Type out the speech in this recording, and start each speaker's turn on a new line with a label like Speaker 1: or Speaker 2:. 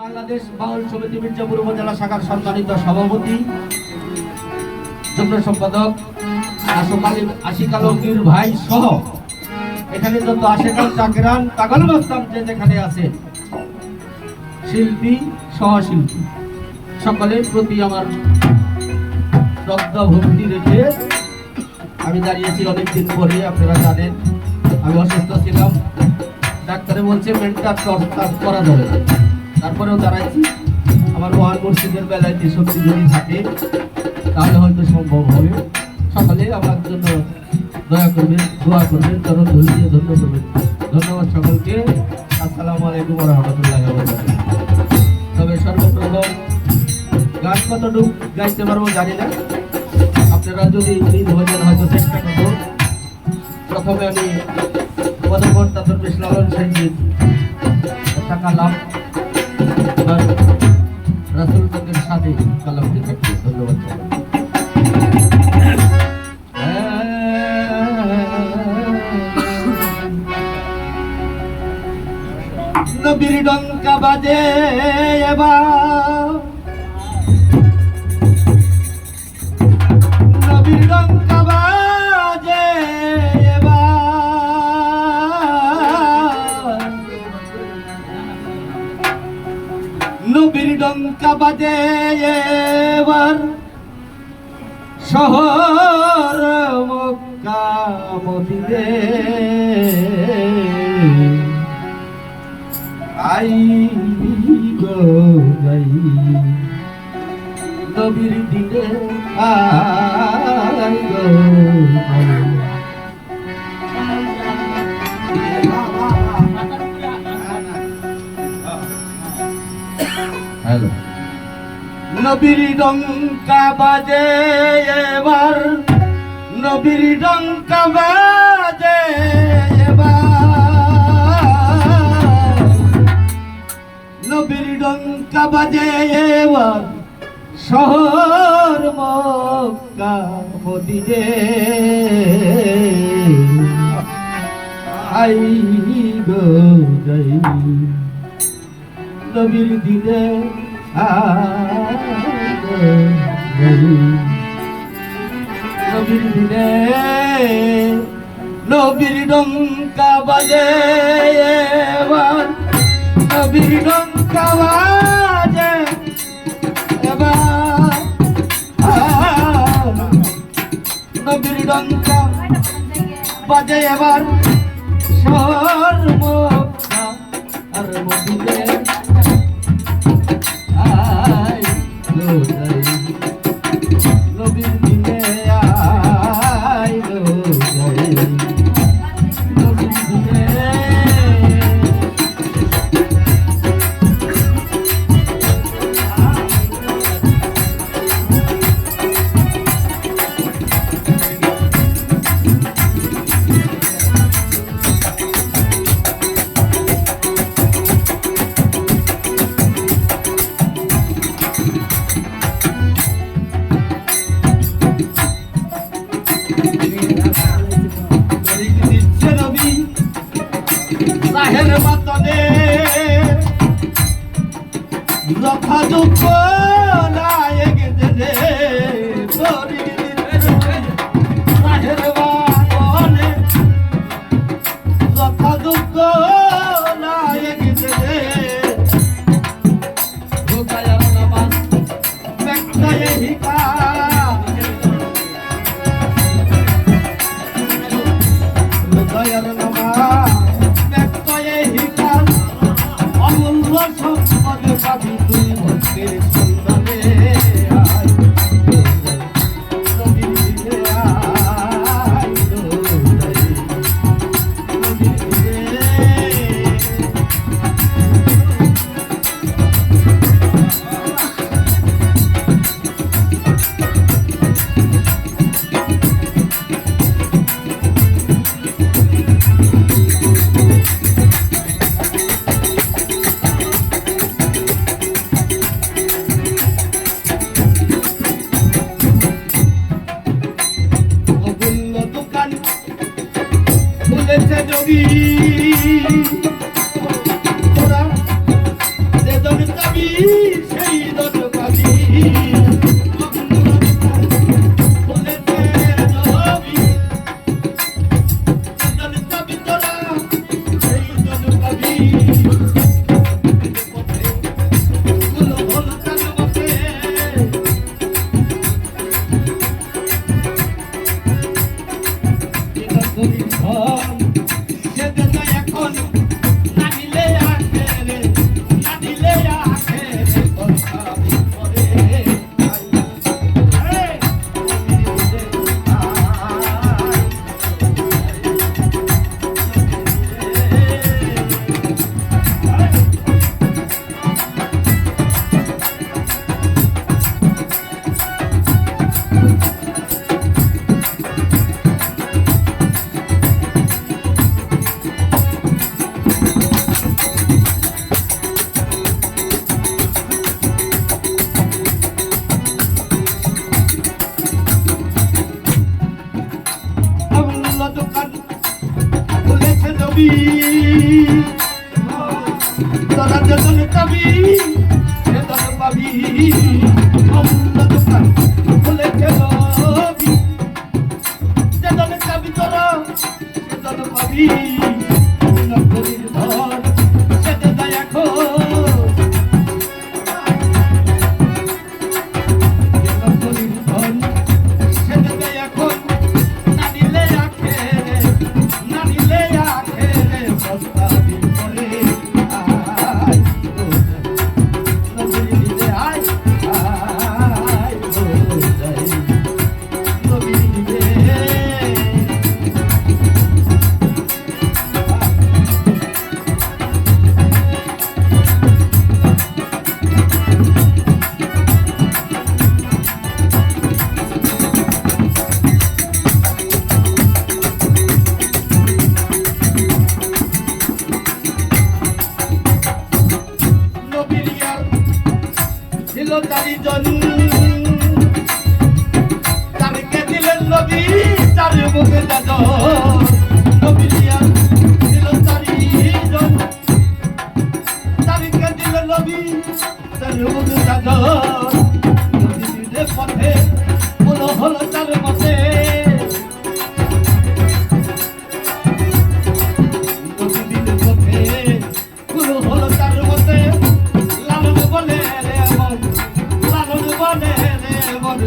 Speaker 1: বাংলাদেশ বাউল সমিতি মির্জাপুর উপজেলা শাখার সম্মানিত সভাপতি যুগ্ম সম্পাদক আশিক আলমগীর ভাই সহ এখানে যত আশেকাল চাকরান পাগল মস্তান যে যেখানে আছে শিল্পী সহশিল্পী সকলের প্রতি আমার শ্রদ্ধা ভক্তি রেখে আমি দাঁড়িয়েছি অনেকদিন পরে। আপনারা জানেন আমি অসুস্থ ছিলাম, ডাক্তারে বলছে মেন্টাল টর্চার করা যাবে না, তারপরেও দাঁড়াইছি। আমার মহান মুর্শিদের বেলায় শক্তি যদি থাকে তাহলে হয়তো সম্ভব হবে। সকলে আমার জন্য দয়া করবেন, দোয়া করবেন, চরণ ধরে দিয়ে ধন্য করবেন। ধন্যবাদ সকলকে। আসসালামু আলাইকুম ওয়া রাহমাতুল্লাহি ওয়া বারাকাতুহু। তবে সর্বপ্রথম গান কতটুকু গাইতে পারবো জানি না, আপনারা যদি ভজন হয়তো চেষ্টা করবো। প্রথমে আমি পদকর তাদের লালন সঙ্গীত কালাম রাসূল পাকের সাথে কালামটি থাকবে। ধন্যবাদ। নবীর ডঙ্কা বাজে এবার, নবীর ডঙ্কা বাজে এবার, নবীর ডঙ্কা বাজে এবার, শহর মক্কা মদিনে আই গো যাই, নবীর দিনে আই গো হ্যালো। নবীর ডঙ্কা বাজে এবার, নবীর ডঙ্কা বাজে এবার, নবীর ডঙ্কা বাজে এবার, শহর মক্কা মদিনে আই গো যাই, নবীর দিনে নবীর দিনে, নবীর ডঙ্কা বাজে এবার, নবীর ডঙ্কা বাজে এবার, নবীর ডঙ্কা বাজে এবার, শহর মক্কা আর মদিনে আই গো যাই, নবীর দিনে আই গো যাই, নবীর দিনে। রক্ষা দুঃখ নায়ক দে রক্ষা দুঃখ নায়ক দে নামাজ ব্যক্তায় হিকা নামাজ ব্যক্তায় হিকা অমূল্য সম্পদ পাবি তুই ভক্তের সন্ধানে আয় নবীর দিনে আয় নবীর দিনে। সেই দল পাবি বলেছে নবী দল যাবি তোরা সেই দল পাবি গুলো হল তার মতে এটা করি ঘর সে দেন এখন না দিলে আসে রে না দিলে আসে রে কথা করে দোকান খুলেছে নবী তোরা যখন পাবি সেজন পাবি অমূল্য দোকান খুলেছে নবী সেজন পাবি তোরা সেজন পাবি নগরীর ধর সেজে যায় এখন নগরীর ধর সেজে যায় এখন চারিজন তারকে দিলেন নবী চার মুখে যাজন নবীলিয়ার ছিল চারিজন তারকে দিলেন নবী চার মুখে যাজন নদীর পথে হলো হলো তার মতে নদীর পথে হলো হলো তার মতে লালন বলে রে মন লালন বলে রে মন